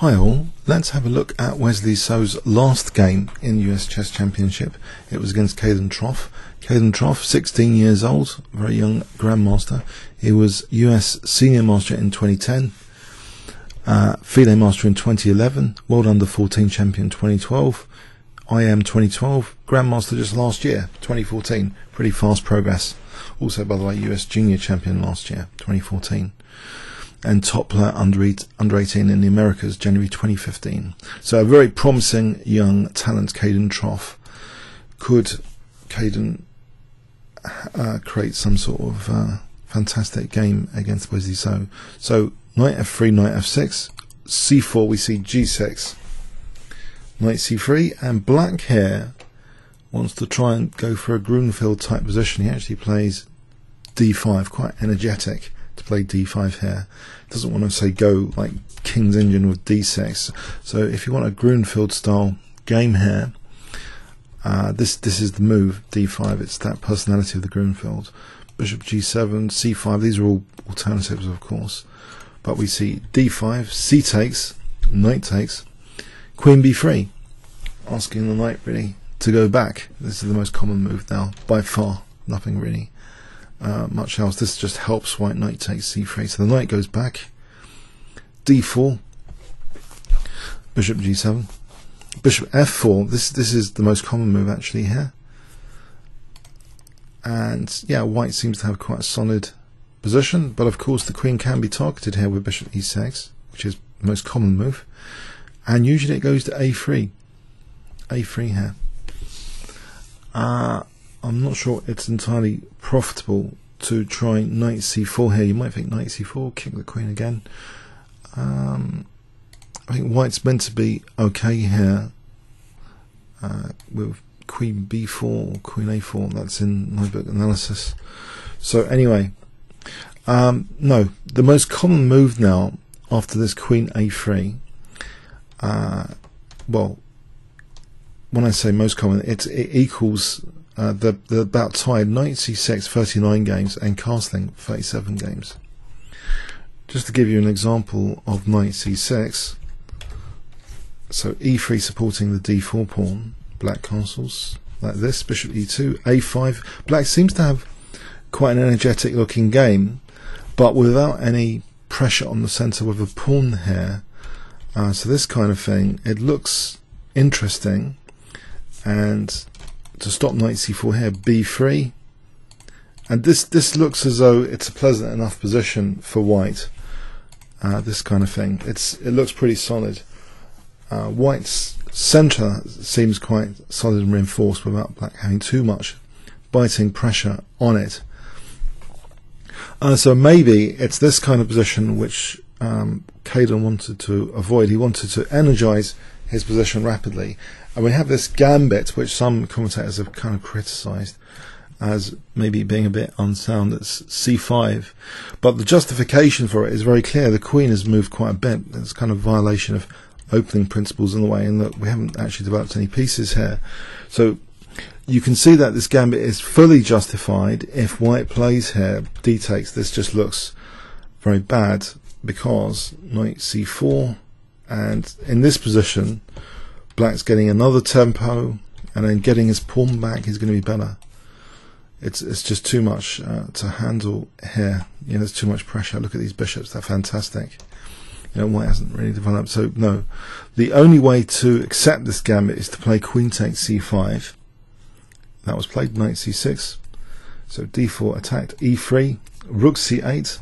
Hi all, let's have a look at Wesley So's last game in US Chess Championship. It was against KAYDEN W TROFF. KAYDEN W TROFF, 16 years old, very young Grandmaster. He was US Senior Master in 2010, FIDE Master in 2011, World Under 14 Champion 2012, IM 2012, Grandmaster just last year, 2014. Pretty fast progress. Also, by the way, US Junior Champion last year, 2014. And top player under 18 in the Americas, January 2015. So a very promising young talent, KAYDEN W TROFF. Could KAYDEN create some sort of fantastic game against Wesley So? So knight f3, knight f6, c4, we see g6, knight c3, and black here wants to try and go for a Gruenfeld type position. He actually plays d5, quite energetic to play d5 here. Doesn't want to say go like King's Engine with d6. So if you want a Gruenfeld style game here, this is the move, d5. It's that personality of the Gruenfeld. Bishop g7, c5, these are all alternatives of course, but we see d5, c takes, knight takes, queen b3, asking the knight really to go back. This is the most common move now by far, nothing really much else. This just helps white. Knight takes c3, so the knight goes back, d4, bishop g7, bishop f4. This is the most common move actually here, and yeah, white seems to have quite a solid position, but of course the queen can be targeted here with bishop e6, which is the most common move, and usually it goes to a3 here. I'm not sure it's entirely profitable to try knight c4 here. You might think knight c4, kick the queen again. I think white's meant to be okay here with queen b4, queen a4. That's in my book analysis. So anyway, no, the most common move now after this queen a3, well, when I say most common, it equals the about tied knight c6 39 games and castling 37 games. Just to give you an example of knight c6, so e3 supporting the d4 pawn, black castles like this, bishop e2, a5. Black seems to have quite an energetic looking game, but without any pressure on the center with a pawn here. So this kind of thing, it looks interesting. And to stop knight c4 here, b3, and this looks as though it's a pleasant enough position for white. This kind of thing, it looks pretty solid. White's center seems quite solid and reinforced without black having too much biting pressure on it. So maybe it's this kind of position which KAYDEN wanted to avoid. He wanted to energize his position rapidly, and we have this gambit which some commentators have kind of criticized as maybe being a bit unsound. It's c5, but the justification for it is very clear. The queen has moved quite a bit. It's kind of violation of opening principles in the way, in that we haven't actually developed any pieces here. So you can see that this gambit is fully justified if white plays here d takes. This just looks very bad because knight c4, and in this position black's getting another tempo, and then getting his pawn back is going to be better. It's just too much to handle here. You know, there's too much pressure. Look at these bishops, they're fantastic. You know, white hasn't really developed. So no, the only way to accept this gambit is to play queen takes c5. That was played, knight c6, so d4 attacked, e3, rook c8,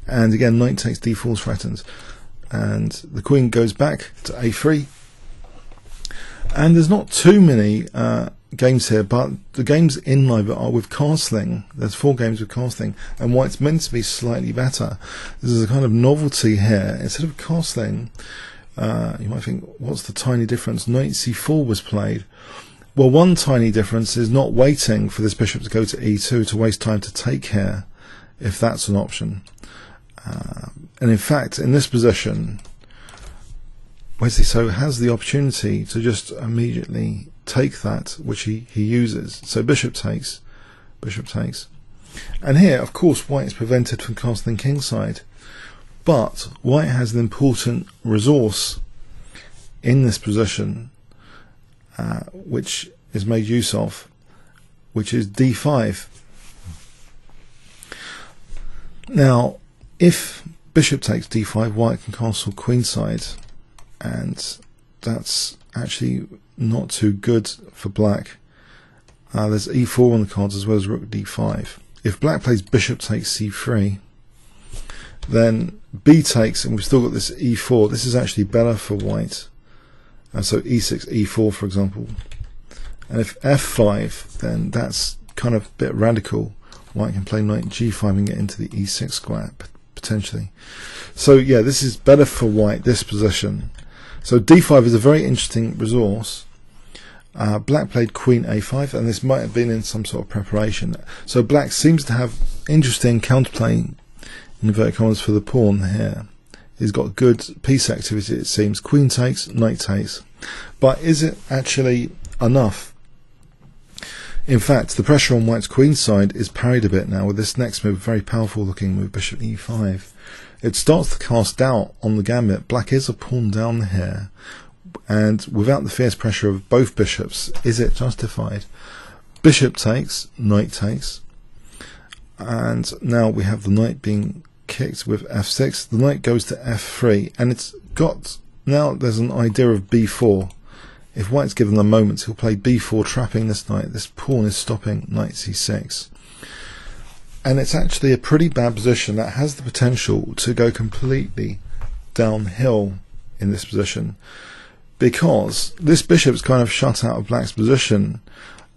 and again knight takes d4 is threatened, and the queen goes back to a3. And there's not too many games here, but the games in live are with castling. There's 4 games with castling, and white's meant to be slightly better. This is a kind of novelty here. Instead of castling, you might think, what's the tiny difference? Knight c4 was played. Well, one tiny difference is not waiting for this bishop to go to e2 to waste time to take here, if that's an option. And in fact, in this position, Wesley So has the opportunity to just immediately take that, which he uses. So bishop takes, and here of course white is prevented from castling kingside, but white has an important resource in this position, which is made use of, which is d5. Now, if bishop takes d5, white can castle queenside, and that's actually not too good for black. There's e4 on the cards as well as rook d5. If black plays bishop takes c3, then b takes, and we've still got this e4. This is actually better for white. So e6, e4, for example. And if f5, then that's kind of a bit radical. White can play knight g5 and get into the e6 square, potentially. So yeah, this is better for white, this position. So d5 is a very interesting resource. Black played queen a5, and this might have been in some sort of preparation. So black seems to have interesting counterplay, in inverted commas, for the pawn here. He's got good piece activity, it seems. Queen takes, knight takes. But is it actually enough? In fact, the pressure on white's queen side is parried a bit now with this next move, very powerful looking move, bishop e5. It starts to cast doubt on the gambit. Black is a pawn down here, and without the fierce pressure of both bishops, is it justified? Bishop takes, knight takes, and now we have the knight being kicked with f6. The knight goes to f3, and it's got, now there's an idea of b4. If white's given the moment, he'll play b4, trapping this knight. This pawn is stopping knight c6. And it's actually a pretty bad position that has the potential to go completely downhill in this position, because this bishop's kind of shut out of black's position,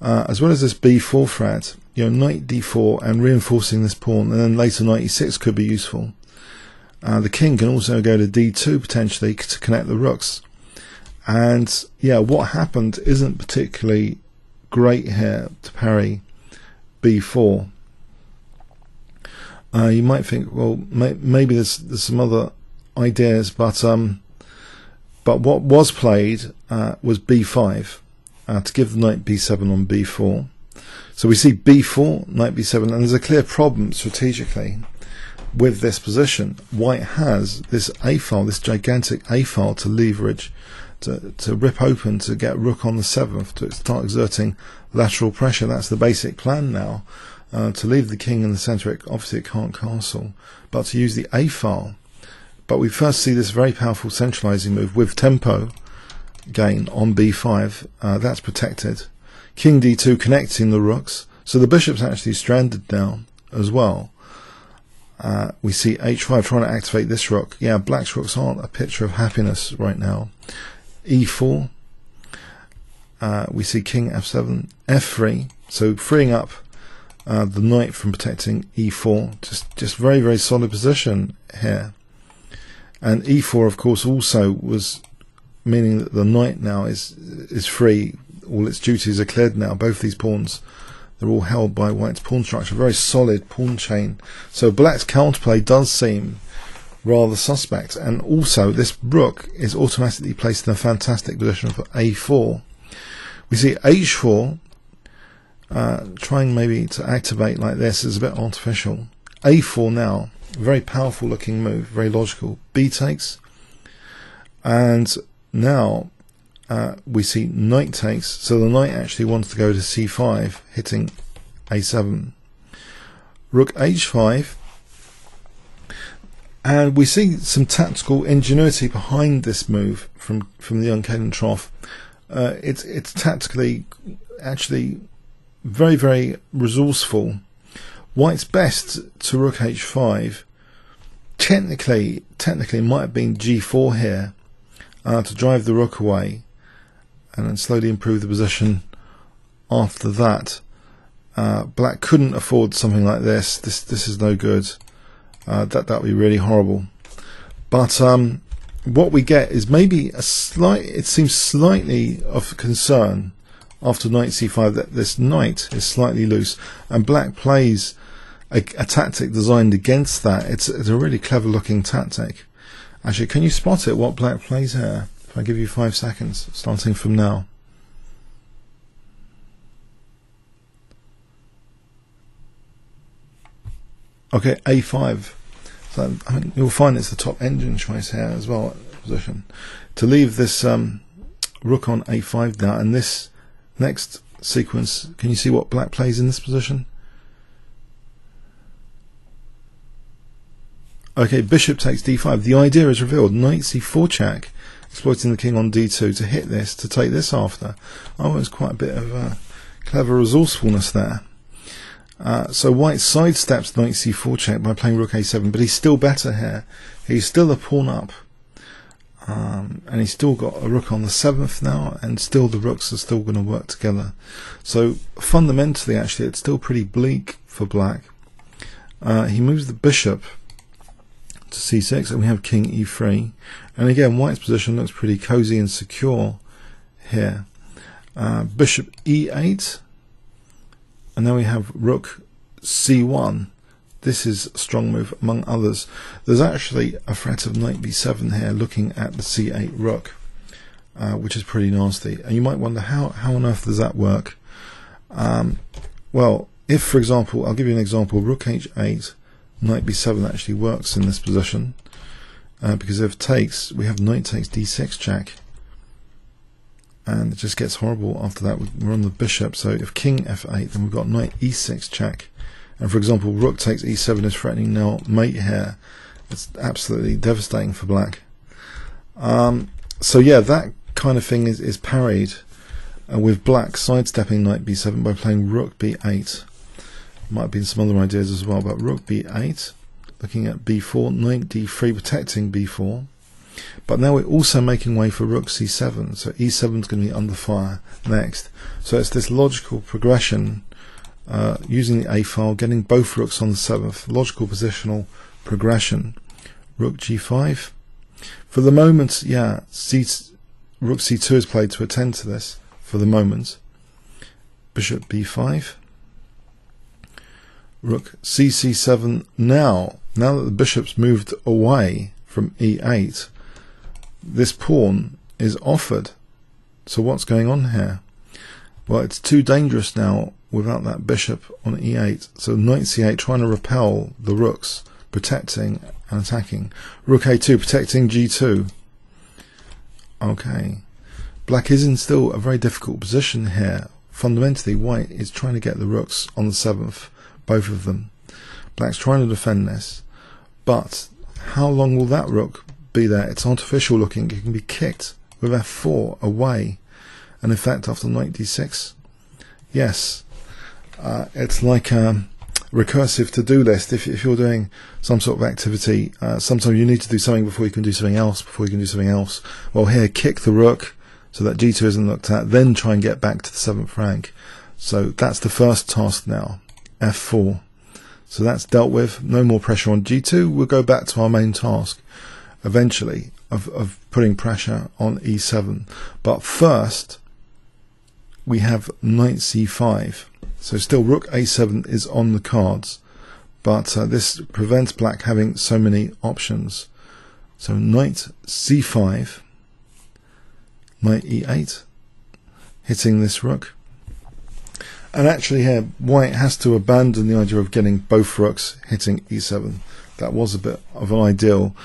as well as this b4 threat. You know, knight d4 and reinforcing this pawn, and then later knight e6 could be useful. The king can also go to d2 potentially to connect the rooks. And yeah, what happened isn't particularly great here to parry b4. You might think, well, maybe there's some other ideas, but what was played was b5 to give the knight b7 on b4. So we see b4, knight b7, and there's a clear problem strategically with this position. White has this a file, this gigantic a file to leverage, to rip open, to get rook on the 7th, to start exerting lateral pressure. That's the basic plan now. To leave the king in the centre, obviously it can't castle, but to use the a file. But we first see this very powerful centralising move with tempo gain on b5. That's protected. King d2 connecting the rooks, so the bishop's actually stranded now as well. We see h5 trying to activate this rook. Yeah, black's rooks aren't a picture of happiness right now. e4. We see king f7, f3, so freeing up the knight from protecting e4. Just very, very solid position here. And e4, of course, also was meaning that the knight now is free. All its duties are cleared now. Both these pawns, they're all held by white's pawn structure. Very solid pawn chain. So black's counterplay does seem rather suspect. And also, this rook is automatically placed in a fantastic position for a4. We see h4 trying maybe to activate like this is a bit artificial. a4 now, very powerful looking move, very logical. B takes, and now we see knight takes, so the knight actually wants to go to c5, hitting a7. Rook h5, and we see some tactical ingenuity behind this move from the young KAYDEN Troff. It's tactically actually very, very resourceful. White's best to rook h5. Technically might have been g4 here to drive the rook away, and then slowly improve the position after that. Black couldn't afford something like this. This is no good. That would be really horrible. But what we get is maybe it seems slightly of concern after knight c5 that this knight is slightly loose, and black plays a tactic designed against that. It's a really clever looking tactic. Actually, can you spot it, what black plays here? If I give you 5 seconds, starting from now. Okay, a5. So I mean, you'll find it's the top engine choice here as well. position. To leave this rook on a5 now, and this next sequence, can you see what black plays in this position? Okay, bishop takes d5. The idea is revealed. Knight c4 check, exploiting the king on d2 to hit this, to take this after. Oh, there's quite a bit of clever resourcefulness there. So white sidesteps knight c4 check by playing rook a7, but he's still better here. He's still a pawn up, and he's still got a rook on the 7th now, and still the rooks are still going to work together. So fundamentally, actually, it's still pretty bleak for black. He moves the bishop to c6, and we have king e3, and again white's position looks pretty cozy and secure here. Bishop e8, and then we have rook c1. This is a strong move among others. There's actually a threat of knight b7 here looking at the c8 rook, which is pretty nasty, and you might wonder how on earth does that work. Well, if for example, I'll give you an example, rook h8, knight b7 actually works in this position, because if takes, we have knight takes d6 check, and it just gets horrible after that. We're on the bishop, so if king f8, then we've got knight e6 check, and for example rook takes e7 is threatening now mate here. It's absolutely devastating for black. So yeah, that kind of thing is parried with black sidestepping knight b7 by playing rook b8. Might have been some other ideas as well, but rook b8, looking at b4, knight d3 protecting b4, but now we're also making way for rook c7, so e7 is going to be under fire next. So it's this logical progression, using the a file, getting both rooks on the 7th, logical positional progression. Rook g5. For the moment, yeah, rook c2 is played to attend to this for the moment. Bishop b5. Rook cc7. Now that the bishop's moved away from e8, this pawn is offered. So what's going on here? Well, it's too dangerous now without that bishop on e8. So knight c8 trying to repel the rooks, protecting and attacking. Rook a2 protecting g2. Okay, black is in still a very difficult position here. Fundamentally, white is trying to get the rooks on the 7th. Both of them. Black's trying to defend this, but how long will that rook be there? It's artificial looking. It can be kicked with f4 away, and in fact after knight d6, yes, it's like a recursive to-do list. If you're doing some sort of activity, sometimes you need to do something before you can do something else, Well, here, kick the rook so that g2 isn't looked at, then try and get back to the 7th rank. So that's the first task now. f4. So that's dealt with. No more pressure on g2. We'll go back to our main task eventually of putting pressure on e7. But first we have knight c5. So still rook a7 is on the cards, but this prevents black having so many options. So knight c5, knight e8, hitting this rook. And actually here, white has to abandon the idea of getting both rooks hitting e7. That was a bit of an ideal.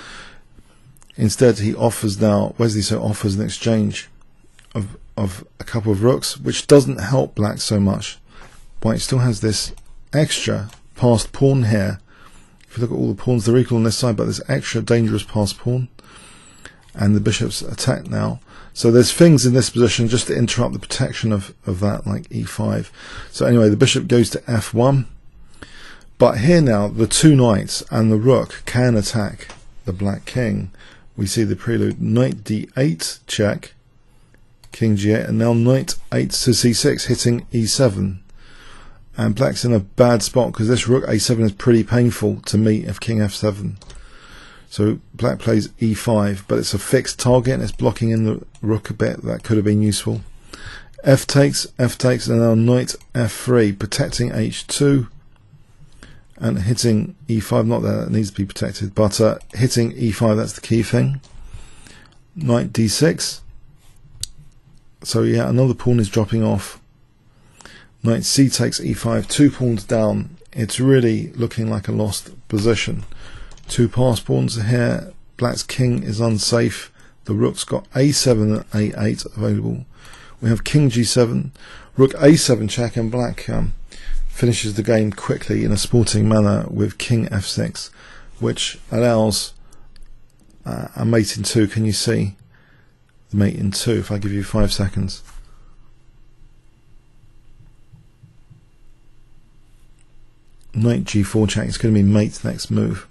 Instead, he offers now, Wesley So offers an exchange of a couple of rooks, which doesn't help black so much. White still has this extra passed pawn here. If you look at all the pawns, they're equal on this side, but this extra dangerous passed pawn. And the bishop's attacked now. So there's things in this position just to interrupt the protection of that, like e5. So anyway, the bishop goes to f1. But here now, the two knights and the rook can attack the black king. We see the prelude, knight d8 check, king g8, and now knight 8 to c6 hitting e7. And black's in a bad spot because this rook a7 is pretty painful to meet if king f7. So black plays e5, but it's a fixed target and it's blocking in the rook a bit. That could have been useful. F takes, and now knight f3, protecting h2 and hitting e5. Not that it needs to be protected, but hitting e5, that's the key thing. Knight d6. So yeah, another pawn is dropping off. Knight c takes e5, 2 pawns down. It's really looking like a lost position. 2 pass pawns here. Black's king is unsafe. The rook's got a7 and a8 available. We have king g7, rook a7 check, and black finishes the game quickly in a sporting manner with king f6, which allows a mate in 2. Can you see the mate in 2 if I give you 5 seconds? Knight g4 check. It's going to be mate's next move.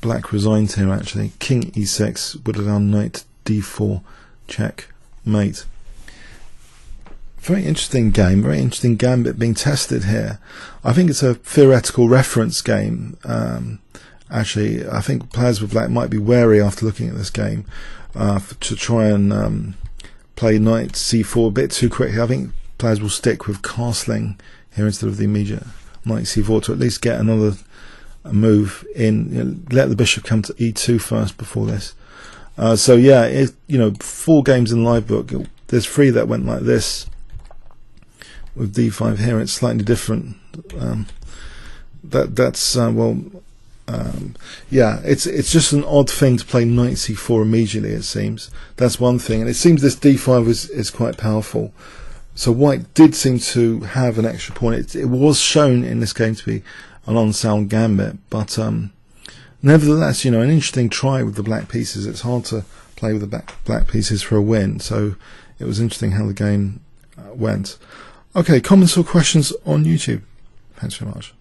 Black resigned here actually. King e6 would allow knight d4 check mate. Very interesting game, very interesting gambit being tested here. I think it's a theoretical reference game. Actually, I think players with black might be wary after looking at this game to try and play knight c4 a bit too quickly. I think players will stick with castling here instead of the immediate knight c4 to at least get another move in. You know, let the bishop come to e2 first before this. So yeah, 4 games in live book. There's 3 that went like this. With d5 here, it's slightly different. Yeah, it's just an odd thing to play knight c4 immediately. It seems that's one thing, and it seems this d5 is quite powerful. So white did seem to have an extra point. It was shown in this game to be an unsound gambit, but nevertheless, an interesting try with the black pieces. It's hard to play with the black pieces for a win, so it was interesting how the game went. Okay, comments or questions on YouTube? Thanks very much.